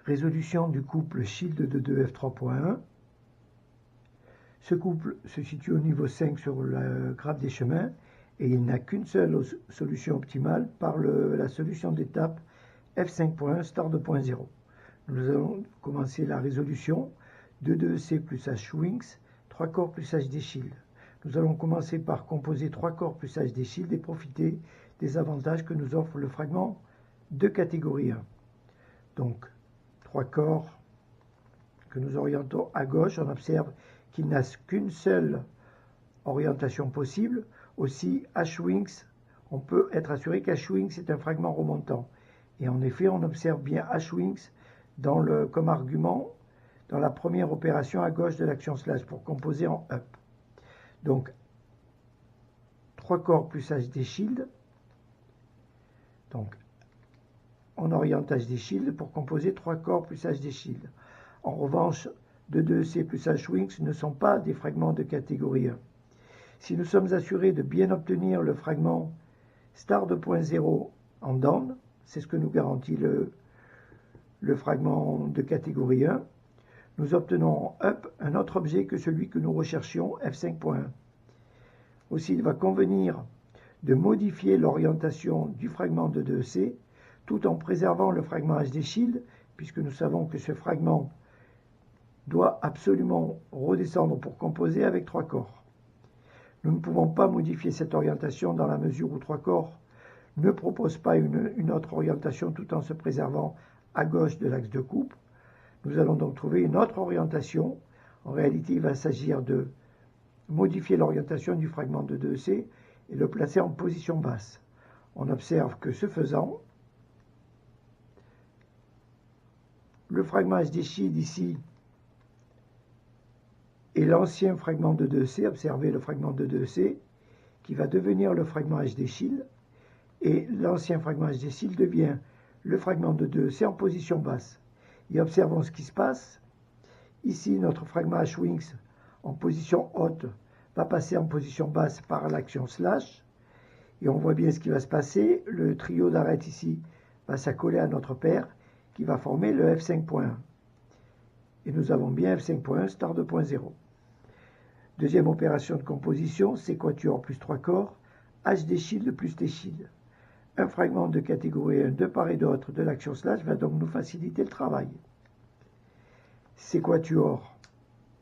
Résolution du couple Shield de 2F3.1. Ce couple se situe au niveau 5 sur le graphe des chemins et il n'a qu'une seule solution optimale par la solution d'étape F5.1 star 2.0. Nous allons commencer la résolution de 2C plus H-Wings, 3 corps plus HD Shield. Nous allons commencer par composer 3 corps plus HD Shield et profiter des avantages que nous offre le fragment de catégorie 1. Donc, 3 corps que nous orientons à gauche, on observe qu'il n'a qu'une seule orientation possible. Aussi, H-Wings, on peut être assuré qu'H-Wings est un fragment remontant. Et en effet, on observe bien H-Wings comme argument dans la première opération à gauche de l'action slash pour composer en up. Donc, 3 corps plus HD Shield. Donc, on oriente HD Shield pour composer 3 corps plus HD Shield. En revanche, 2C plus H-Wings ne sont pas des fragments de catégorie 1. Si nous sommes assurés de bien obtenir le fragment star 2.0 en down, c'est ce que nous garantit le fragment de catégorie 1, nous obtenons en up un autre objet que celui que nous recherchions, F5.1. Aussi, il va convenir de modifier l'orientation du fragment de 2C tout en préservant le fragment HD Shield, puisque nous savons que ce fragment doit absolument redescendre pour composer avec 3 corps. Nous ne pouvons pas modifier cette orientation dans la mesure où 3 corps ne proposent pas une autre orientation tout en se préservant à gauche de l'axe de coupe. Nous allons donc trouver une autre orientation. En réalité, il va s'agir de modifier l'orientation du fragment de 2C et le placer en position basse. On observe que ce faisant, le fragment HD Shield ici est l'ancien fragment de 2C, observez le fragment de 2C, qui va devenir le fragment HD Shield, et l'ancien fragment HD Shield devient le fragment de 2C en position basse. Et observons ce qui se passe. Ici, notre fragment H-Wings en position haute va passer en position basse par l'action slash, et on voit bien ce qui va se passer. Le trio d'arêtes ici va s'accoler à notre paire, qui va former le F5.1. Et nous avons bien F5.1 star 2.0. Deuxième opération de composition, c'est quatuor plus 3 corps, HD Shield plus T Shield. Un fragment de catégorie 1 de part et d'autre de l'action slash va donc nous faciliter le travail. Ces quatuors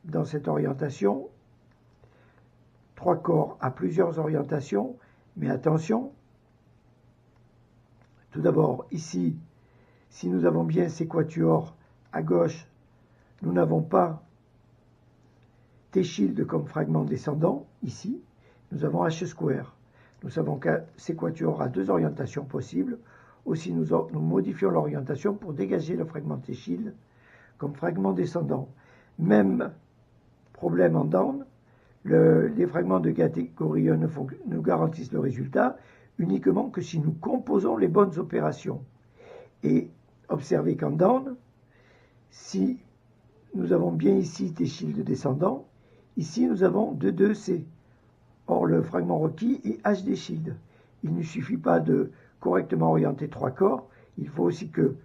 dans cette orientation, 3 corps à plusieurs orientations, mais attention, tout d'abord ici, si nous avons bien ces quatuors à gauche, nous n'avons pas T-Shield comme fragment descendant, ici, nous avons H-square. Nous savons que ces quatuors a 2 orientations possibles. Aussi, nous modifions l'orientation pour dégager le fragment T-Shield comme fragment descendant. Même problème en down, les fragments de catégorie 1 ne garantissent le résultat uniquement que si nous composons les bonnes opérations. Et observez qu'en down, si nous avons bien ici T-Shield descendant, ici nous avons 2C. Or, le fragment requis est HD Shield. Il ne suffit pas de correctement orienter 3 corps, il faut aussi que,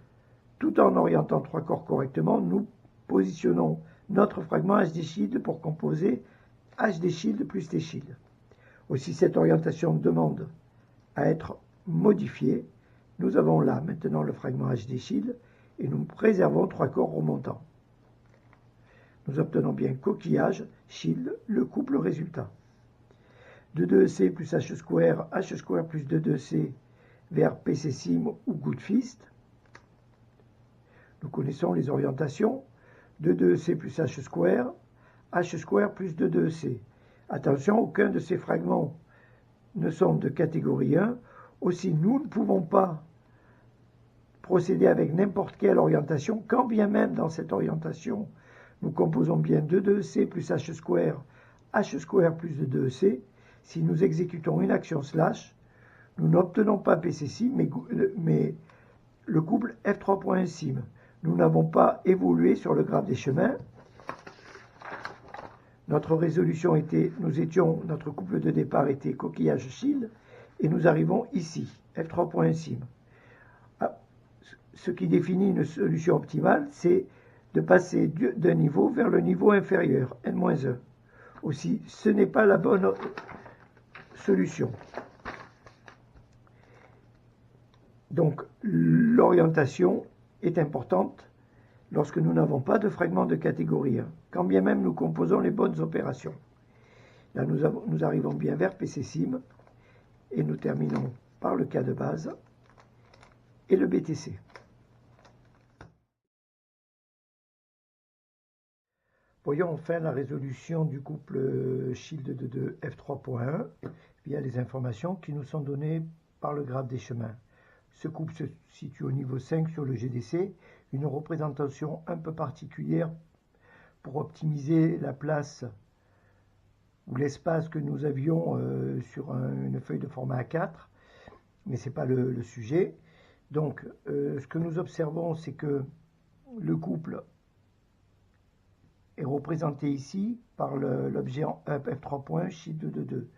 tout en orientant 3 corps correctement, nous positionnons notre fragment HD Shield pour composer HD Shield plus T Shield. Aussi, cette orientation demande à être modifiée. Nous avons là maintenant le fragment HD Shield et nous préservons 3 corps remontants. Nous obtenons bien coquillage, Shield, le couple résultat. 2C plus H-square plus 2C vers PC Sim ou Good Fist. Nous connaissons les orientations. 2C plus H-square plus 2C. Attention, aucun de ces fragments ne sont de catégorie 1. Aussi, nous ne pouvons pas procéder avec n'importe quelle orientation, quand bien même dans cette orientation, nous composons bien 2C plus H-square plus 2C. Si nous exécutons une action slash, nous n'obtenons pas PCSIM, mais le couple F3.1 sim. Nous n'avons pas évolué sur le graphe des chemins. Notre résolution était, notre couple de départ était coquillage Shield, et nous arrivons ici, F3.1 sim. ce qui définit une solution optimale, c'est de passer d'un niveau vers le niveau inférieur, n-1. Aussi, ce n'est pas la bonne solution. Donc, l'orientation est importante lorsque nous n'avons pas de fragment de catégorie 1, quand bien même nous composons les bonnes opérations. Là, nous arrivons bien vers PCSIM et nous terminons par le cas de base et le BTC. Voyons enfin la résolution du couple Shield de 2 F3.1 via les informations qui nous sont données par le graphe des chemins. Ce couple se situe au niveau 5 sur le GDC, une représentation un peu particulière pour optimiser la place ou l'espace que nous avions sur une feuille de format A4, mais ce n'est pas le sujet. Donc, ce que nous observons, c'est que le couple est représenté ici par l'objet en up F3.1, shield de 2.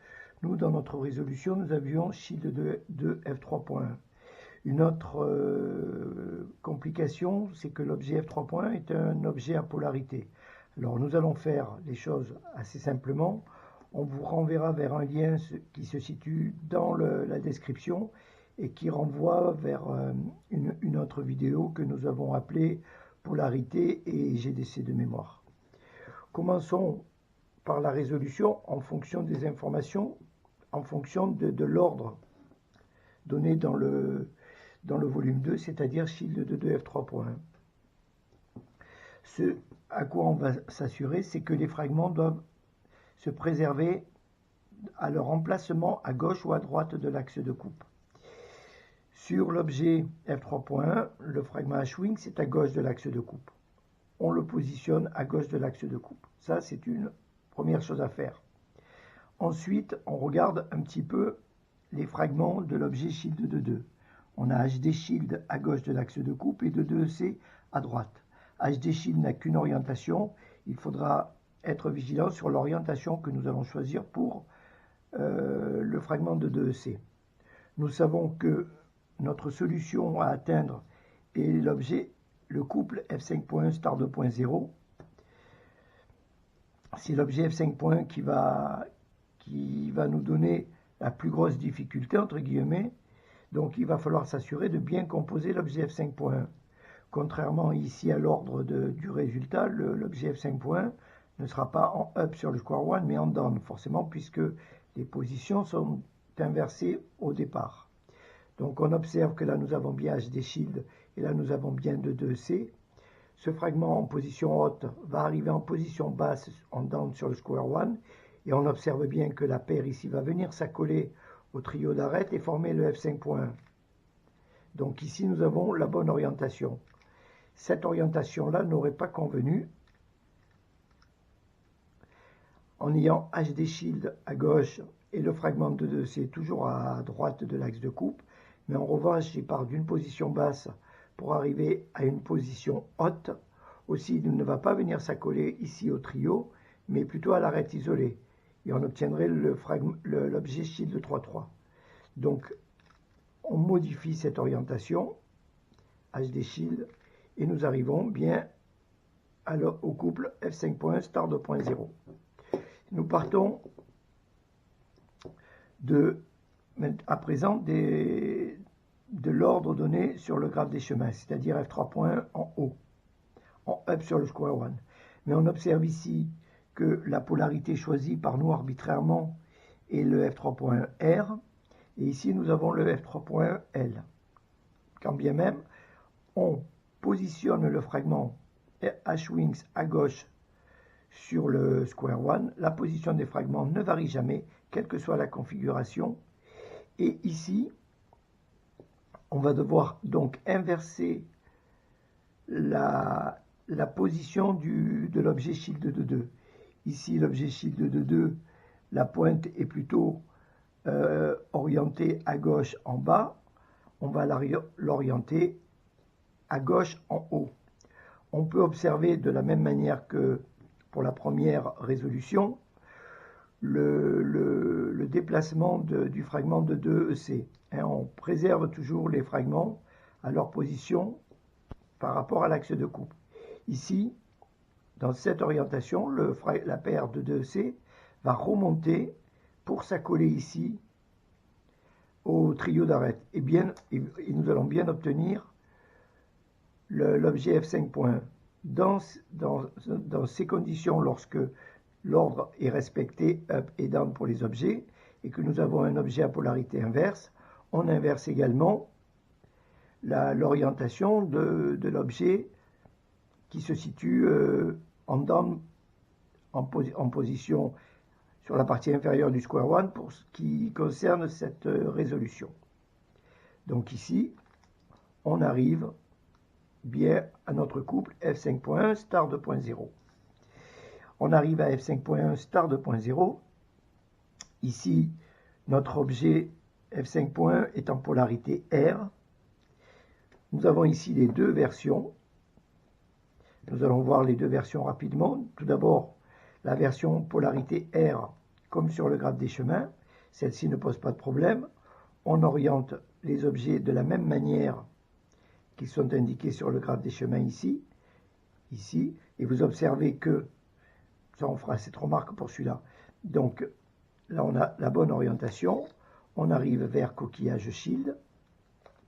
Nous, dans notre résolution, nous avions shield de F3.1. Une autre complication, c'est que l'objet F3.1 est un objet à polarité. Alors, nous allons faire les choses assez simplement. On vous renverra vers un lien qui se situe dans la description et qui renvoie vers une autre vidéo que nous avons appelée Polarité et GDC de mémoire. Commençons par la résolution en fonction des informations, en fonction de l'ordre donné dans le volume 2, c'est-à-dire shield de 2 F3.1. Ce à quoi on va s'assurer, c'est que les fragments doivent se préserver à leur emplacement à gauche ou à droite de l'axe de coupe. Sur l'objet F3.1, le fragment H-Wing, c'est à gauche de l'axe de coupe. On le positionne à gauche de l'axe de coupe. Ça, c'est une première chose à faire. Ensuite, on regarde un petit peu les fragments de l'objet shield de 2. On a HD shield à gauche de l'axe de coupe et de 2EC à droite. HD shield n'a qu'une orientation. Il faudra être vigilant sur l'orientation que nous allons choisir pour le fragment de 2EC. Nous savons que notre solution à atteindre est le couple F5.1 star 2.0. C'est l'objet F5.1 qui va nous donner la plus grosse difficulté, entre guillemets. Donc il va falloir s'assurer de bien composer l'objet F5.1. Contrairement ici à l'ordre du résultat, l'objet F5.1 ne sera pas en up sur le square one, mais en down, forcément, puisque les positions sont inversées au départ. Donc on observe que là nous avons bien HD shield et là nous avons bien de 2C. Ce fragment en position haute va arriver en position basse en down sur le square one et on observe bien que la paire ici va venir s'accoler au trio d'arête et former le F5.1. Donc ici nous avons la bonne orientation. Cette orientation-là n'aurait pas convenu en ayant HD shield à gauche et le fragment de 2C toujours à droite de l'axe de coupe. Mais en revanche, il part d'une position basse pour arriver à une position haute. Aussi, il ne va pas venir s'accoler ici au trio, mais plutôt à l'arête isolée. Et on obtiendrait l'objet shield de 3.3. Donc, on modifie cette orientation, HD shield, et nous arrivons bien au couple F5.1 star 2.0. Nous partons à présent de l'ordre donné sur le graphe des chemins, c'est-à-dire F3.1 en haut, en up sur le square one. Mais on observe ici que la polarité choisie par nous arbitrairement est le F3.1 R, et ici nous avons le F3.1 L. Quand bien même, on positionne le fragment H-Wings à gauche sur le square one, la position des fragments ne varie jamais, quelle que soit la configuration. Et ici, on va devoir donc inverser la position de l'objet shield de 2. Ici, l'objet shield de 2, la pointe est plutôt orientée à gauche en bas. On va l'orienter à gauche en haut. On peut observer de la même manière que pour la première résolution, le déplacement du fragment de 2EC. On préserve toujours les fragments à leur position par rapport à l'axe de coupe. Ici, dans cette orientation, la paire de 2C va remonter pour s'accoler ici au trio d'arête. Et nous allons bien obtenir l'objet F5.1. Dans ces conditions, lorsque l'ordre est respecté up et down pour les objets, et que nous avons un objet à polarité inverse, on inverse également l'orientation de l'objet qui se situe en down, en position sur la partie inférieure du square one pour ce qui concerne cette résolution. Donc ici, on arrive bien à notre couple F5.1 star 2.0. On arrive à F5.1 star 2.0. Ici, notre objet F5.1 est en polarité R. Nous avons ici les deux versions. Nous allons voir les deux versions rapidement. Tout d'abord, la version polarité R, comme sur le graphe des chemins. Celle-ci ne pose pas de problème. On oriente les objets de la même manière qu'ils sont indiqués sur le graphe des chemins ici. Et vous observez que, ça on fera cette remarque pour celui-là. Donc là on a la bonne orientation. On arrive vers coquillage shield,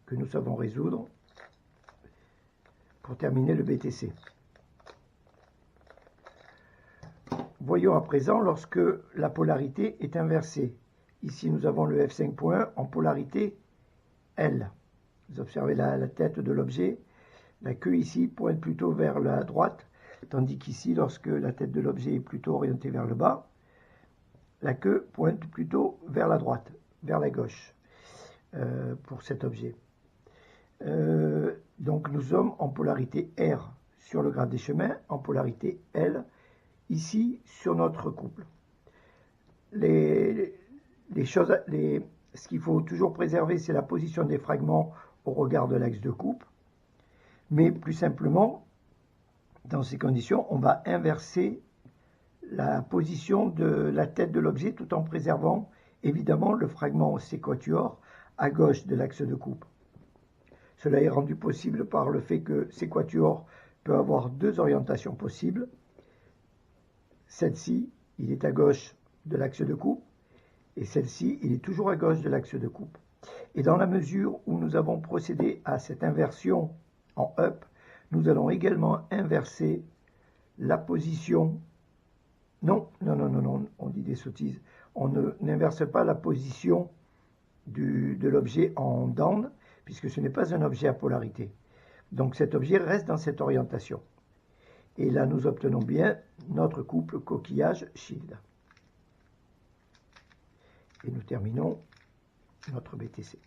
que nous savons résoudre, pour terminer le BTC. Voyons à présent lorsque la polarité est inversée. Ici, nous avons le F5.1 en polarité L. Vous observez la tête de l'objet. La queue ici pointe plutôt vers la droite, tandis qu'ici, lorsque la tête de l'objet est plutôt orientée vers le bas, la queue pointe plutôt vers la droite, vers la gauche, pour cet objet. Donc nous sommes en polarité R sur le graphe des chemins, en polarité L ici sur notre couple. Ce qu'il faut toujours préserver, c'est la position des fragments au regard de l'axe de coupe. Mais plus simplement, dans ces conditions, on va inverser la position de la tête de l'objet tout en préservant évidemment le fragment séquatur à gauche de l'axe de coupe. Cela est rendu possible par le fait que séquatur peut avoir deux orientations possibles. Celle-ci, il est à gauche de l'axe de coupe, et celle-ci, il est toujours à gauche de l'axe de coupe. Et dans la mesure où nous avons procédé à cette inversion en up, nous allons également inverser la position. Non, on dit des sottises. On n'inverse pas la position de l'objet en down, puisque ce n'est pas un objet à polarité. Donc cet objet reste dans cette orientation. Et là, nous obtenons bien notre couple coquillage-shield. Et nous terminons notre BTC.